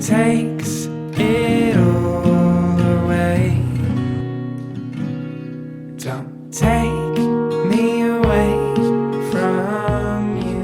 takes it all away. Don't take me away from you.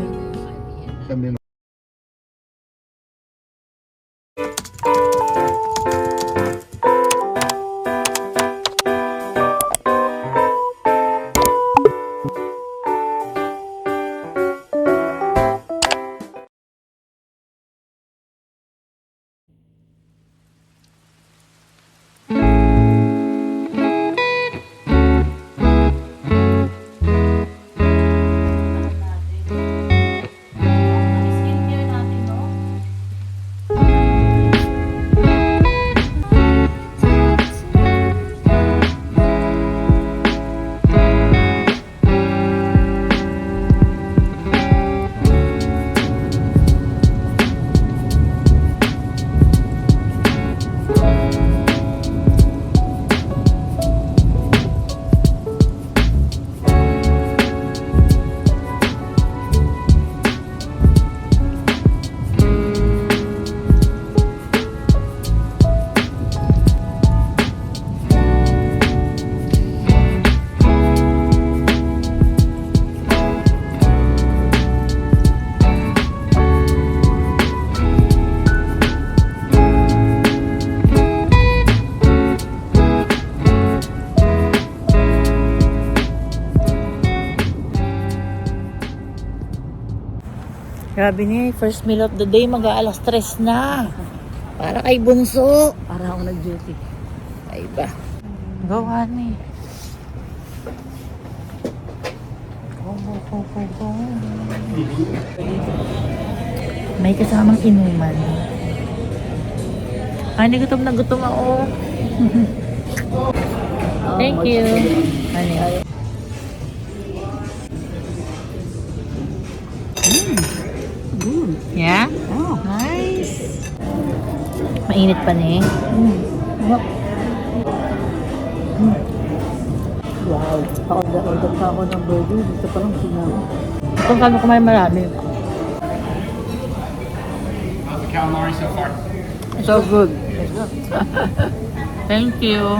Grabe niya, first meal of the day, mag-aalas 3 na. Para kay Bunso. Para ako nag-duty. Ay ba? Go, honey. Go. May kasamang inuman. Honey, gutom na gutom ako. Thank you. Honey. Yeah? Oh, nice. Mainit pa na eh. Wow. Order pa ako ng burger. Dito pa lang sinabi. Itong kano kumain marami. How's the calamari so far? So good. Thank you.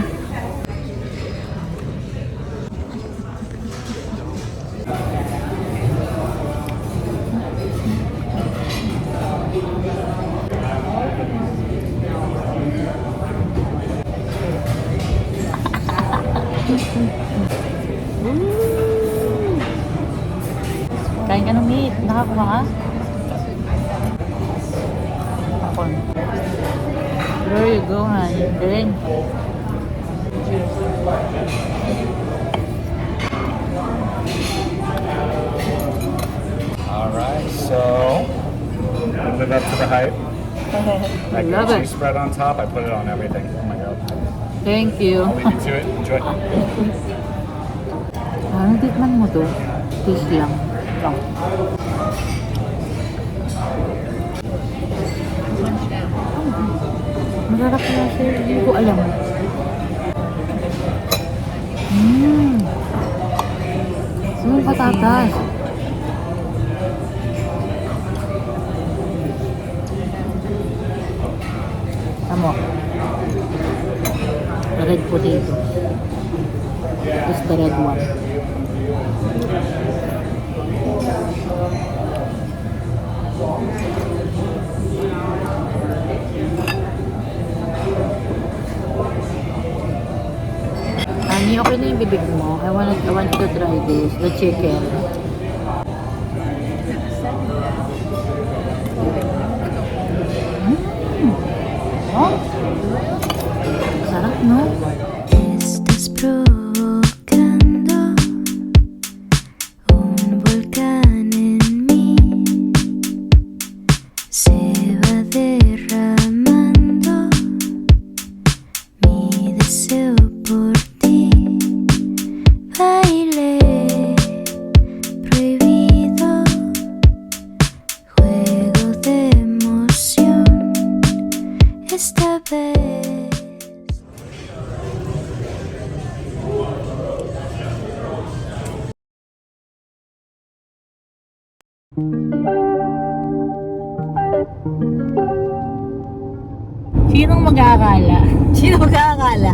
Kain ka ng meat. Nakakuha ka? Ako. There you go, honey. Drink. Alright, so live it up to the hype. That Love grilled it. cheese spread on top, I put it on everything. Oh my god. Thank you. I'll leave you to it. Enjoy. Ano tikman mo to? Taste lang. Masarap na siya. Hindi ko alam. Yung patatas. Tamo. Red potato. This the red one. Ani, okay na yung bibig mo. I want you to try this. The chicken. Oh? Sarap, no? Estás provocando un volcán en mí, se va derramando mi deseo por ti, baile prohibido, juego de emoción, esta vez. Sinong mag-aakala? Sino mag-aakala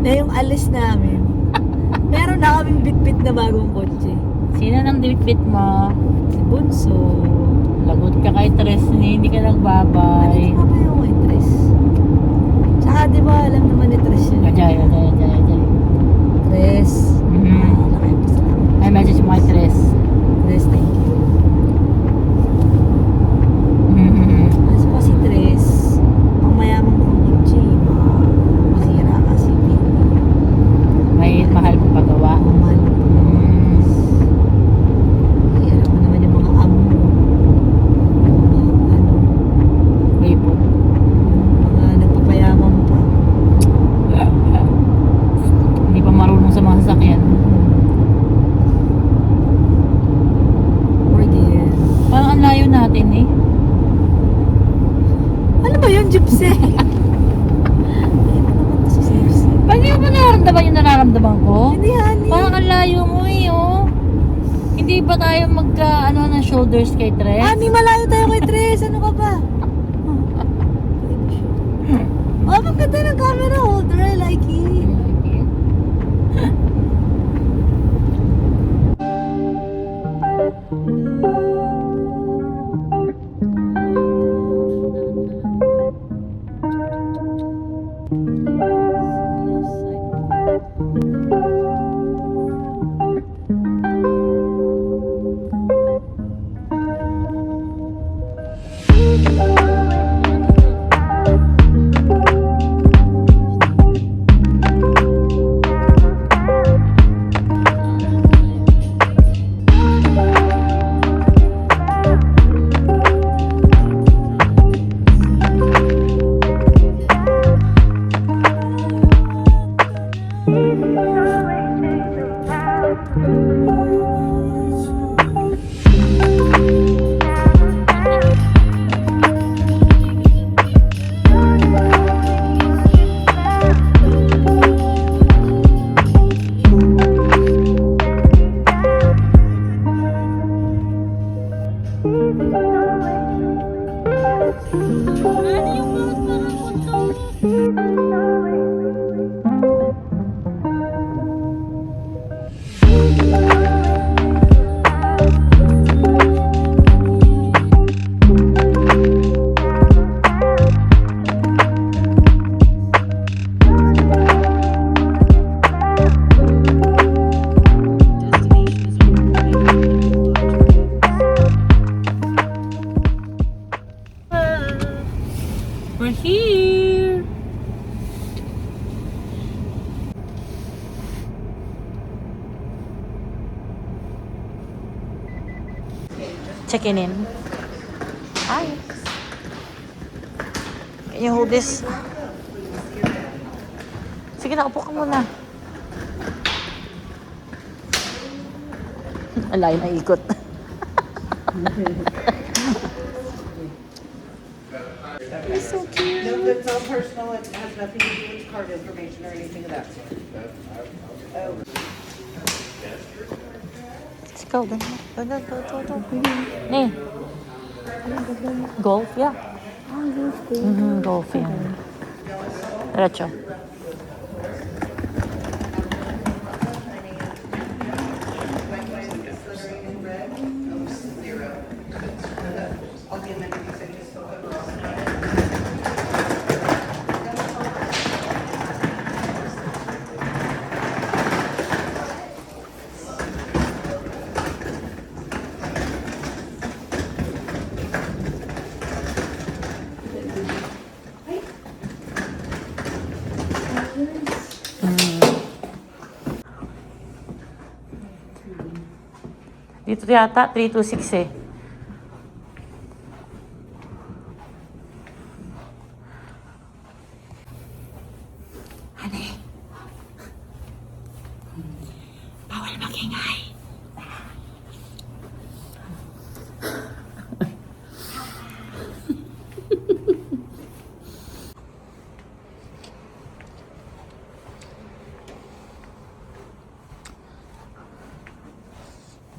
na yung alis namin, meron na kaming bit-bit na bagong kotse. Sino nang dibit mo? Si Bunso. Lagot ka kay Tres ni, hindi ka Ano nagbabay. pa ba yung kay Tres? Tsaka di ba alam naman ni Tres yun? Ajay. Tres. Mhm. Nakipasalamat. Ay, message mo kay Tres. Tres, thank you. Mhm. Kaso kasi Tres, pang mayamang kong kotse, masira kasi Pili. May mahal mo pagawa. Ang mahal ng Mm. Alam mo naman yung mga amo. Mga ano, Wipot. mga nagpapayaman pa. Hindi pa marunong sa mga sasakyan. Forgive. Parang ang layo natin eh. Ano ba yun, Gypsy? Ay, ano naman to si Gypsy? Pag hindi mo nararamdaman yung nararamdaman ko, Hindi, honey. parang ang layo mo eh, oh. Hindi ba tayo magka, ng shoulders kay Tres? Honey, malayo tayo kay Tres. Ano ka ba? Oh, maganda ng camera holder. I like it. We're here! Checking in. Hi. Can you hold this? Sige na, upo ka muna. Alay na ikot. No, that's all personal, it has nothing to do with card information or anything of that sort. Ikaw, doon. Nee. Golf, yeah. Golf yan. Diretso. Dito yata, 326 eh. Honey. Bawal magingay.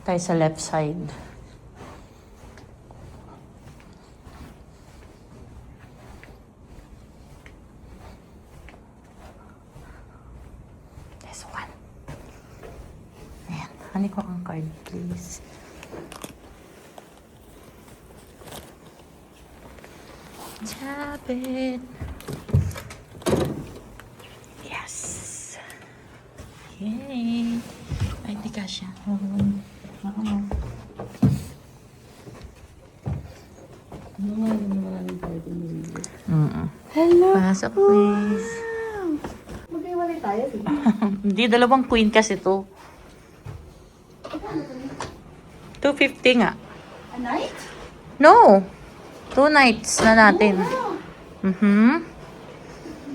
Tayo sa left side. Hani ko ang card, please. Tap it. Yes. Yay. Ay, di kasya. Hello. Pasok, please. Maghiwalay tayo. Hindi, dalawang queen kasi to. 250 nga. A night? No. 2 nights na natin.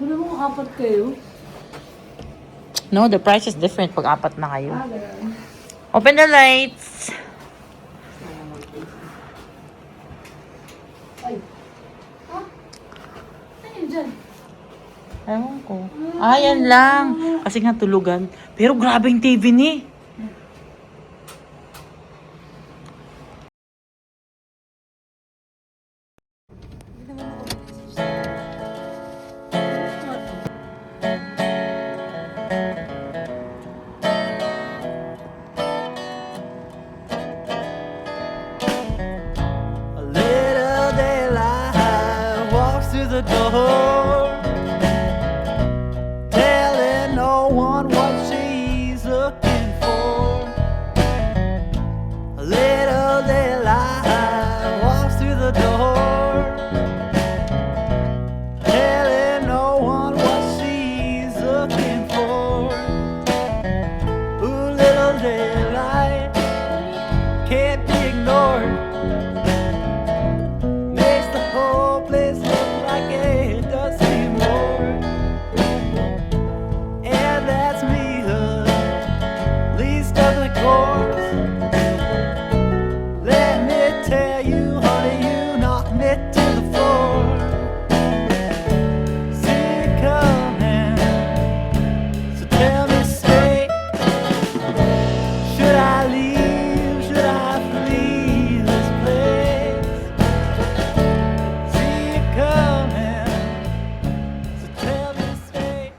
Wala mo apat kayo. No, the price is different pag apat na kayo. Open the lights. Ano yun dyan? Ewan ko. Yan lang. Kasi nga tulugan. Pero grabe yung TV ni. A little daylight walks through the door, telling no one what she's looking for. A little daylight walks through the door, telling no one what she's looking for. Ooh, little daylight can't be ignored. Makes the whole place look like it does anymore. And that's me, the least of the chords. Let me tell you, honey, you knocked me to the floor. See it coming, so tell me straight. Should I leave? Should I flee this place? See it coming, so tell me straight.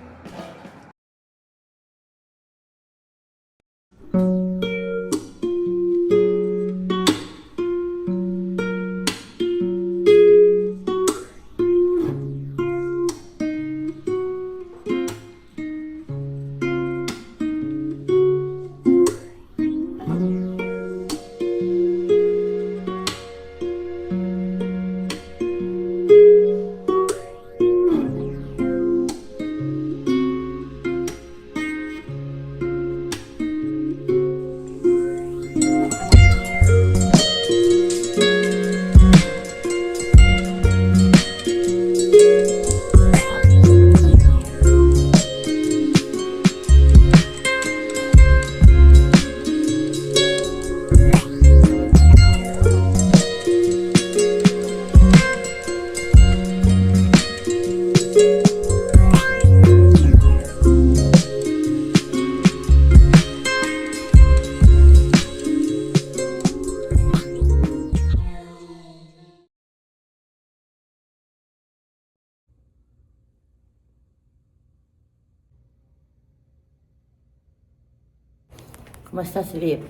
Kumusta si Lip?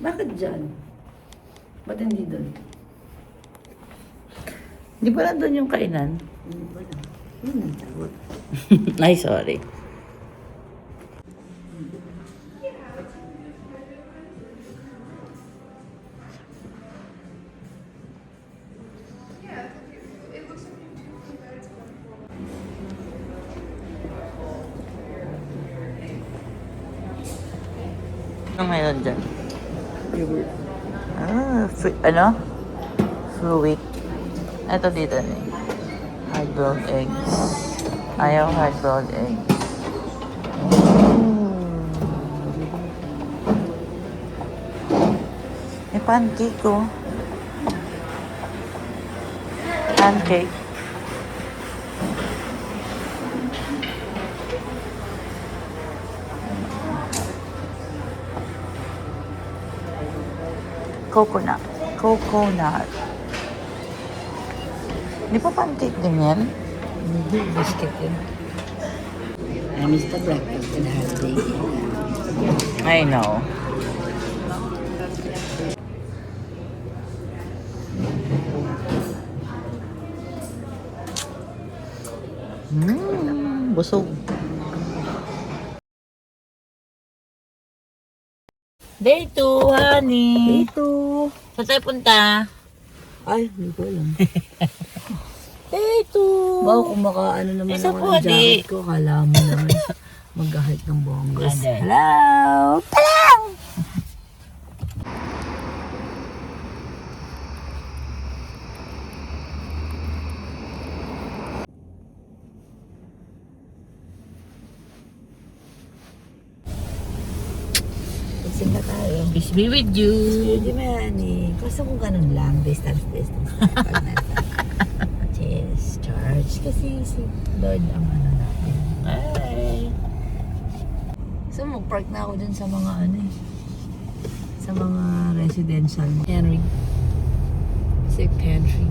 Bakit dyan? Ba't hindi doon? Di ba nandun yung kainan? Hindi ba na? Ay, sorry. Ano meron dyan? Ano? Fruit. Ito dito na eh. Hard-boiled eggs. Ayaw hard-boiled eggs. May pancake oh. Pancake. Coconut. Coconut. Di pa pancake din yan? Hindi, biscuit yun. I miss the breakfast and holiday. I know. Busog. Day 2, honey. Ito. Saan tayo punta? Ay, hindi ko alam. Day 2. Wow, kung makaano naman Isa ako po, ng di. jacket ko, kala mo naman mag-hike ng bonggas. Ande. Hello! Palang! Gising na tayo. Peace be with you. Hindi mo yan eh. Kaso kung ganun lang, distance. Pag nasa chest, charge. Kasi si Lord ang ano natin. Bye. So mag-park na ako dun sa mga ano eh. Sa mga residential. Henry. Sick Henry.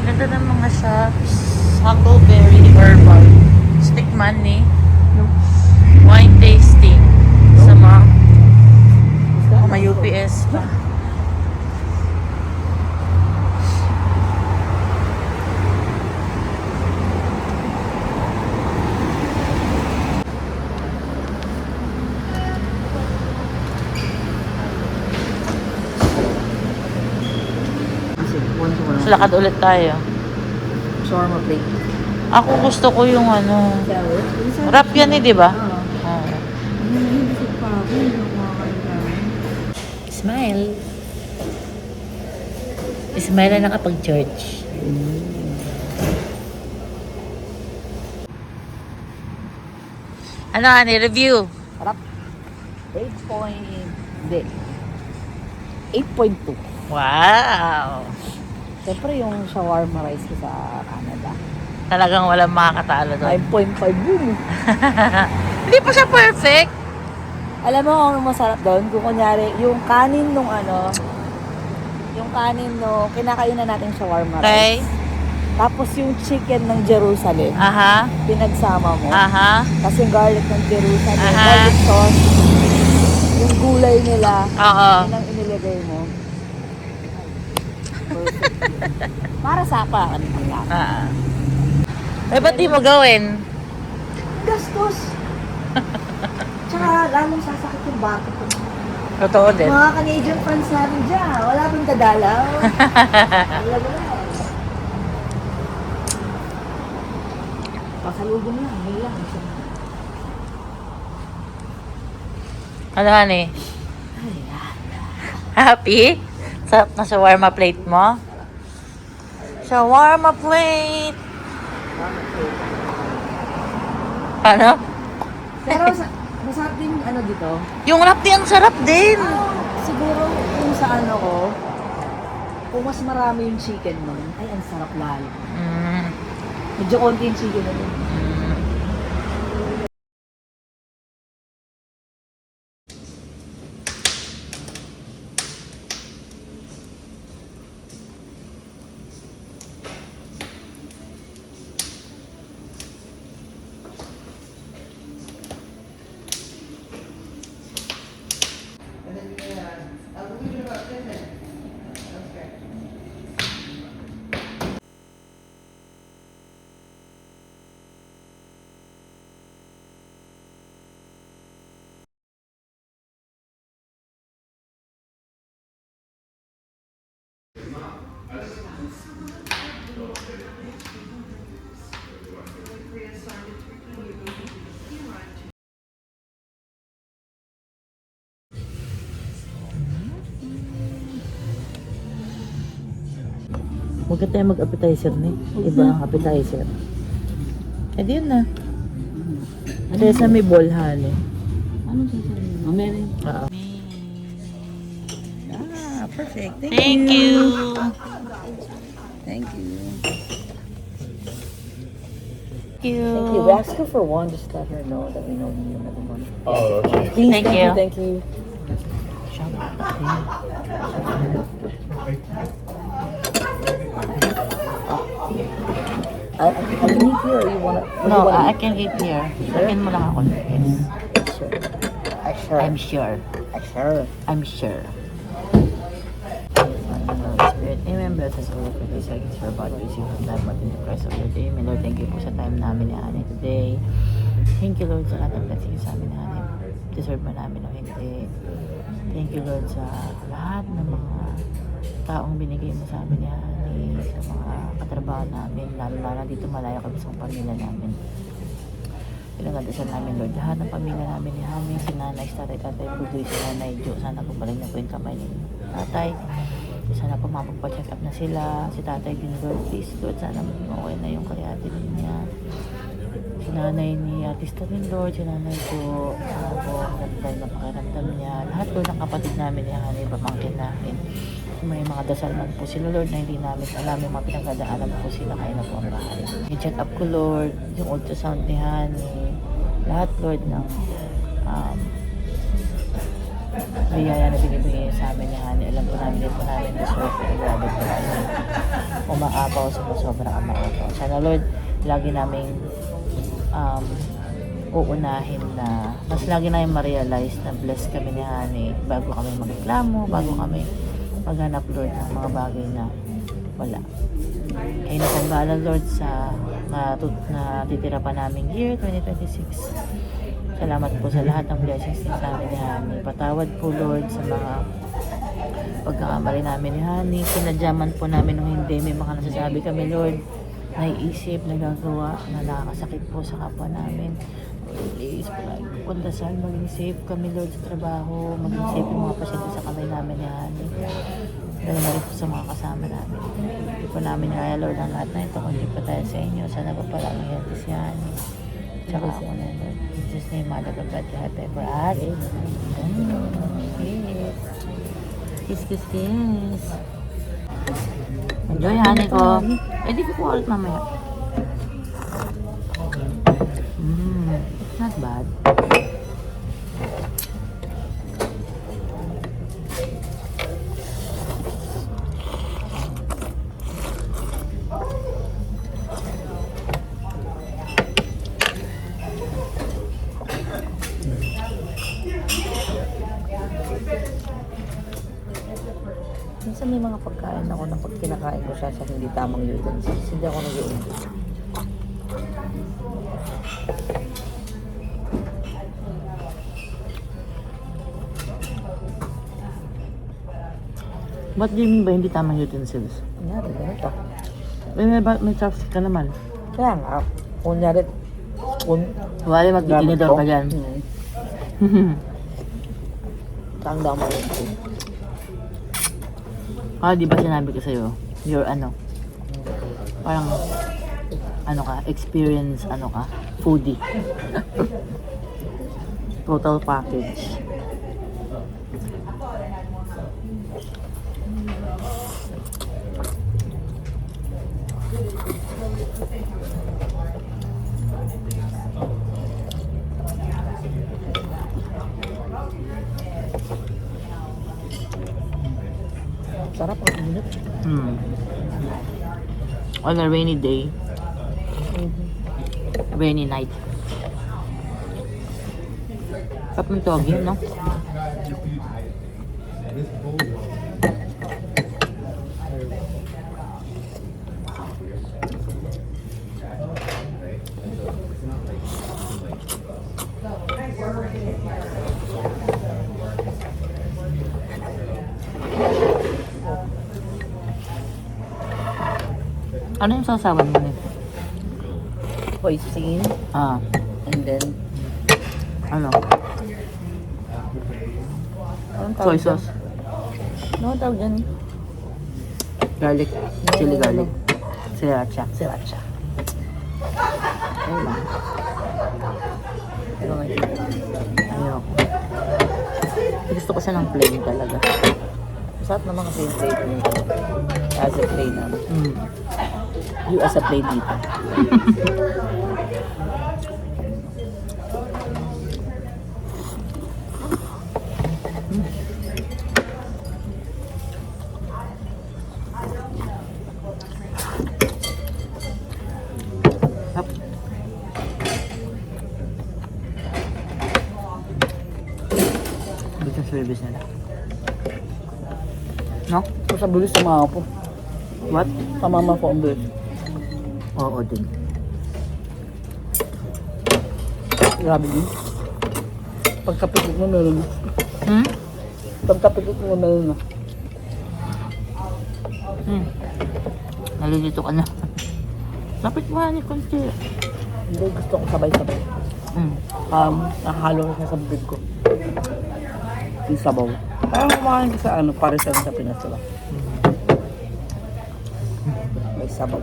Ganda ng mga shops. Huckleberry Herbal. Stick money. Wine tasting. Sa mga may UPS pa. So, lakad ulit tayo. Shawarma plate. Ako gusto ko yung ano. Wrap yan eh, di ba? Oo. Smile. Smile na nakapag-church. Ano, ani? Review. 8.2. Wow. Siyempre yung shawarma rice ko sa Canada. Talagang walang makakatalo doon. 5.5 yun eh. Hindi pa siya perfect. Alam mo kung ano masarap doon? Kung kunyari, yung kanin nung ano, yung kanin no, kinakainan natin shawarma Okay. rice. Tapos yung chicken ng Jerusalem, Aha. pinagsama mo. Aha. Kasi yung garlic ng Jerusalem, Aha. garlic sauce, yung gulay nila, Oo. yun ang inilagay mo. Perfect. Para sa akin, ang lasa. Ah. Eh, ba't di mo gawin? Gastos! Tsaka lalong sasakit yung bakit ko. Totoo din. Mga Canadian friends namin dyan, wala pong dadalaw. Wala ba na? Pasalubong lang, yun lang. Ano, honey? Happy? Sarap na shawarma plate mo? Shawarma plate! Ano? Pero masarap din ano dito. Yung wrap din, ang sarap din. Siguro kung sa ano ko, kung mas marami yung chicken nun, ay ang sarap lalo. Mm. Medyo konti yung chicken nun. Huwag ka tayo mag-appetizer ni. Iba ang appetizer. Eh, di yun na. Kaya sa may ball, honey. Anong sasabihin mo? Meron. Oo. Ah, perfect. Thank you. Thank you. Thank you. Thank you. We asked her for one, just let her know that we know you another one. Oh, okay. Please, Thank thank you. you. Thank you. I can eat here or you wanna? No, I can eat here. Sabihin mo lang ako. Yes. Sure. I'm sure. Sure. I'm sure. Spirit, amen. Bless us all for this. I guess your body receive from that but in the Christ of your day. Amen. Lord, thank you po sa time namin ni Honey today. Thank you, Lord, sa lahat ng blessings sa amin ni Honey. Deserve mo namin o hindi. Thank you, Lord, sa lahat ng mga taong binigay mo sa amin ni Honey, sa mga katrabaho namin, lalo dito malayo kami sa pamilya namin. Pinagdasal namin, Lord, lahat ng pamilya namin ni Honey, si Nanay, si Tatay Pudoy, si Nanay Jo, sana po balik na po yung kamay ni Tatay. Sana po mapagpa-check up na sila. Si Tatay din, Lord, please, Lord, sana maging okay na yung kayati niya. Si Nanay ni Artista rin, Lord, si Nanay Jo, sana po dahil napakiramdam niya. Lahat po ng kapatid namin ni Honey, pamangkin namin. May mga dasal man po sila, Lord, na hindi namin alam yung mga pinagdadaanan po sila, kaya na po ang bahay. I-check up ko, Lord, yung ultrasound ni Honey, lahat, Lord, ng biyaya na binibigay sa amin ni Honey. Alam po namin, din po namin deserve, pero grabe po namin umaapaw sa sobrang umaapaw. Sana, Lord, lagi namin uunahin na, mas lagi namin ma-realize na blessed kami ni Honey bago kami magreklamo, bago kami maghanap, Lord, ng mga bagay na wala. Kayo na pong bahala, Lord, sa natitira pa namin year 2026. Salamat po sa lahat ng blessings sa amin ni Honey. Patawad po, Lord, sa mga pagkakamali namin ni Honey. Sinadyaman po namin nung hindi. May mga nasasabi kami, Lord, naiisip, nagagawa, na nakakasakit po sa kapwa namin. Please, pagdasal, maging safe kami, Lord, sa trabaho, maging safe yung mga pasyente sa kamay namin ni Honey. Dahil na rin po sa mga kasama namin. Hindi po namin kaya, Lord, ang lahat na ito, kundi pa tayo sa inyo. Sana pa pala ang healthy si Honey. Tsaka ako na, Lord. In Jesus' name, Mother of God, you have ever had. Kiss, kiss, kiss. Enjoy, Honey ko. Di ko po ulit mamaya. Not bad. Minsan may mga pagkain ako na pag kinakain ko siya sa hindi tamang utensils, hindi ako nag-iulit. What do you mean ba hindi tamang utensils? Kunyari, ganito. May chopstick ka naman. Kaya nga, kunyari, wala magtitinidor ka dyan. Tanda mo yun. Di ba sinabi ko sa'yo, you're parang, experience, foodie. Total package. Sarap ang init. On a rainy day. Rainy night. Sarap ng togi, no? Ano yung sasawan mo nito? Hoisin. And then, soy sauce. Ano tawag dyan? Garlic. Chili garlic. Sriracha. Sriracha. Ayun lang. Pero ngayon, ayoko. Gusto ko siya ng plain talaga. Masarap naman kasi yung plain nito. As a plain naman. You as a plain dito. Hap. Ito yung service nila. No? Sa bilis sa mga po. What? Sa mama ko ang bilis. Oo din. Grabe din. Pagkapikit mo meron na. Hmm? Pagkapikit mo meron na. Nalilito ka na. Lapit mo ni konti. Hindi, gusto ko sabay-sabay. Nakahalo ko siya sa bibig ko. Yung sabaw. Parang kumakain ko sa ano, para sa Pinas diba? May sabaw.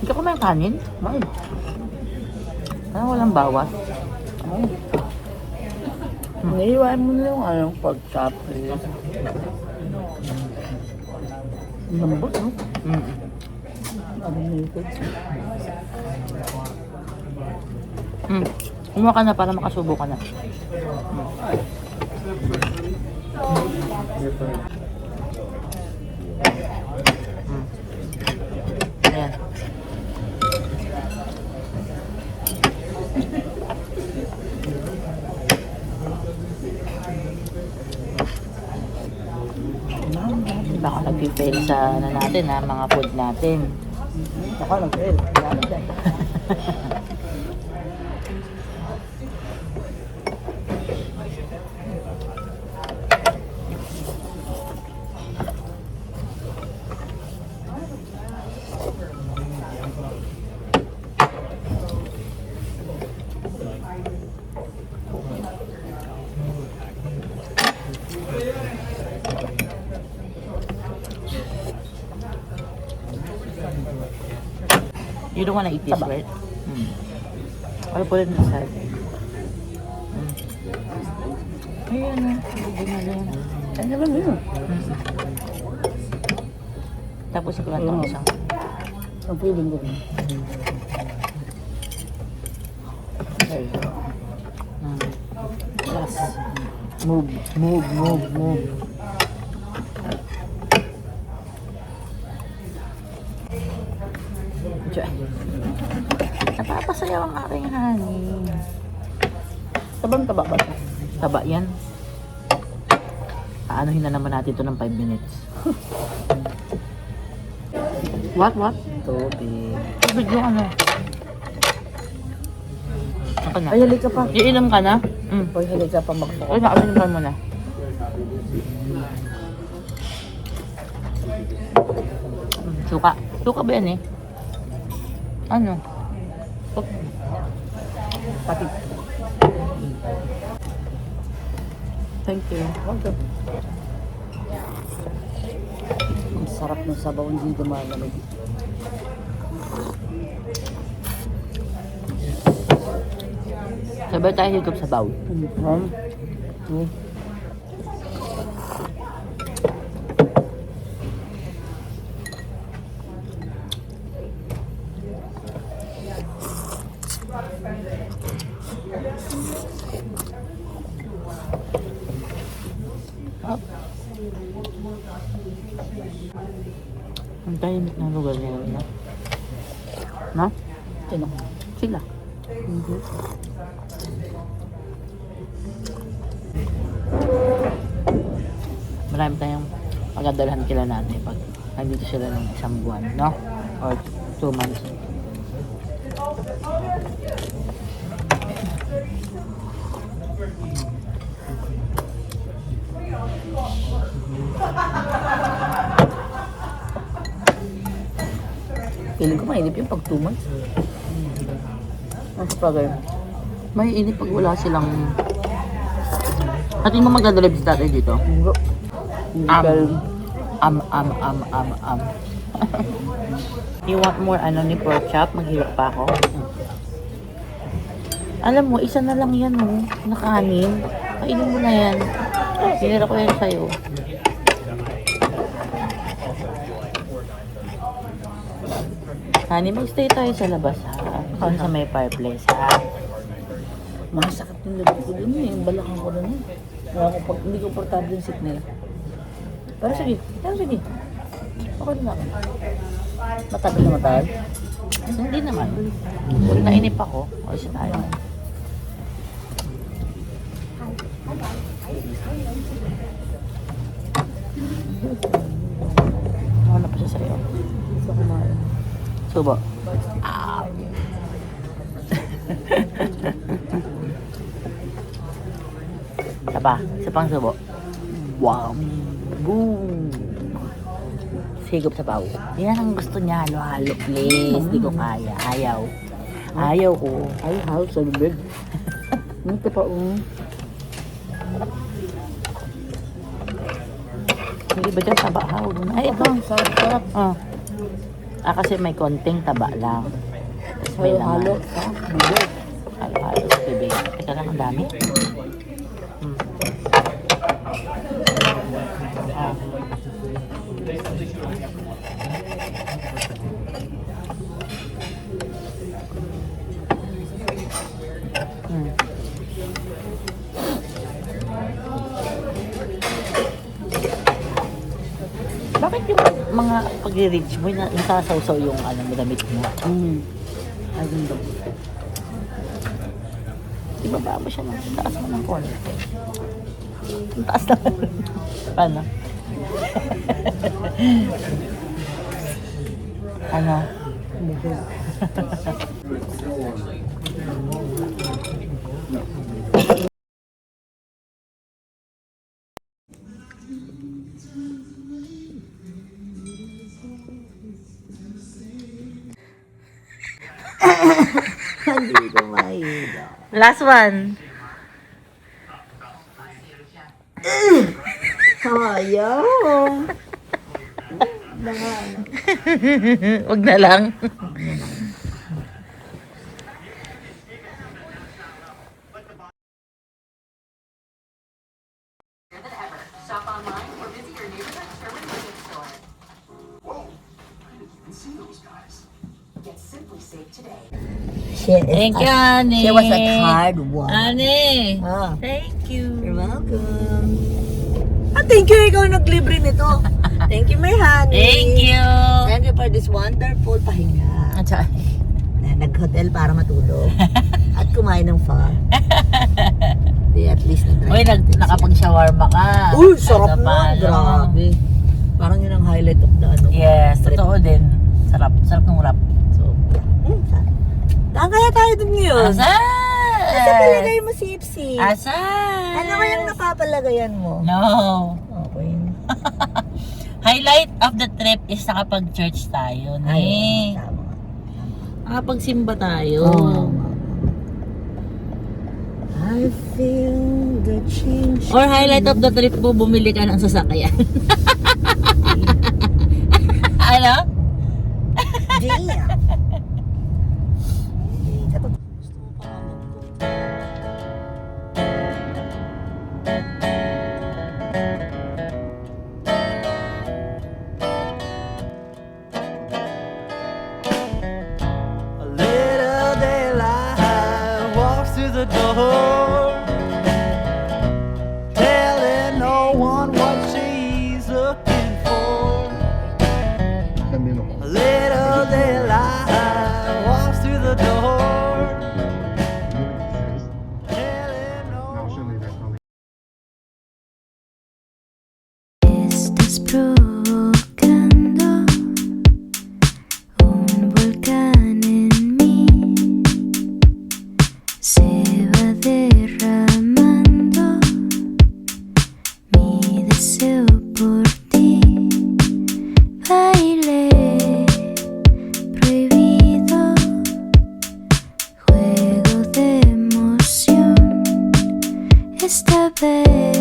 Hindi ka kumain kanin? Bakit? Parang walang bawas. Naiiwain mo na yung ano, pag-chop. Lambot, no? Ano nito? Kumuha ka na para makasubo ka na. Ayan. Baka nag-fail sa ano natin ha, mga food natin. Ako nag-fail. Grabe dyan. You don't wanna eat this, right? I'll put it inside. Ayan na. Ay, naman yun. Tapos ikulat ng isang. Ang feeling ko. Okay. Yes. Move, move, move, move. Diyan. Napapasayaw ang aking honey. Sabang taba ba ito? Taba yan. Aanuhin na naman natin ito ng 5 minutes. What? Tubig. Tubig yung ano? Ako na. Ay, halik ka pa. Iinom ka na? Ay, halik ka pa magpoko. Ay, nakaminom mo na. Suka. Suka ba yan eh? Ano? Pati. Thank you. Okay. Ang sarap ng sabaw, hindi dumalamig. Sabay tayo higop sa baw. Ang tahimik ng lugar niya. No? Sino? Sila. Marami tayong pagdadalhan kila natin pag nandito sila ng isang buwan, no? Or 2 months. Feeling ko mainip yung pag 2 months. Ang kapagay. May init pag wala silang... Atin mo magdadalib si tatay dito? Hindi You want more ano ni pork chop? Maghirap pa ako. Alam mo, isa na lang yan, oh. Nakanin. Kainin mo na yan. Sinira ko yan sa'yo. Honey, magstay tayo sa labas, ha? Kung sa may fireplace, ha? Masakit yung labas ko dun, eh. Yung balakang ko dun, eh. Hindi ko portable yung seat nila. Pero sige. Okay na ako. Matagal na matagal? Hindi naman. Nainip ako. O, isa tayo. Wala pa siya sa'yo. Subo. Ah. Taba, isa pang subo. Wow. Boom. Sigop sa bawo. Yan ang gusto niya. Halo-halo, please. Hindi ko kaya. Ayaw ko. Ay, halo sa bibig. Ito pa, Hindi ba dyan taba? Ay, ito. Sarap. Kasi may konting taba lang. Tapos may halo sa bibig. Halo-halo sa bibig. Teka lang, ang dami. Bakit yung mga pag-reach mo, nasasawsaw yung damit mo? Ay, gundo. Ibaba mo siya ng taas mo ng konti. Ang taas naman. Paano? Ano? Hindi ko mahila. Last one. Ayaw. Wag na lang. Thank you, Annie. She was a hard one. Annie. Ah. Thank you. You're welcome. Thank you. Ikaw naglibre nito. Thank you, my honey. Thank you. Thank you for this wonderful pahinga. At saka, Nag-hotel para matulog. At kumain ng pho. Di at least uy, nakapag-shawarma ka. Uy, sarap Ano mo. pa, ano? Grabe. Parang yun ang highlight of the ano. Yes, trip. totoo din. Sarap ng wrap. So, sarap. Saan kaya tayo dun ngayon? Asan? Asa palagay mo, Sipsi? Asan? Ano kayang napapalagayan mo? No. Okay. Highlight of the trip is nakapag-church tayo. Ay, Eh. tama. Nakapagsimba tayo. I feel the change. Or highlight of the trip mo, bumili ka ng sasakyan. Ano? Damn. A little daylight walks through the door, telling no one what she's looking for. A little daylight walks through the door, telling no one. Estás provocando un volcán en mí. Se va derramando mi deseo por ti. Baile prohibido, juego de emoción. Esta vez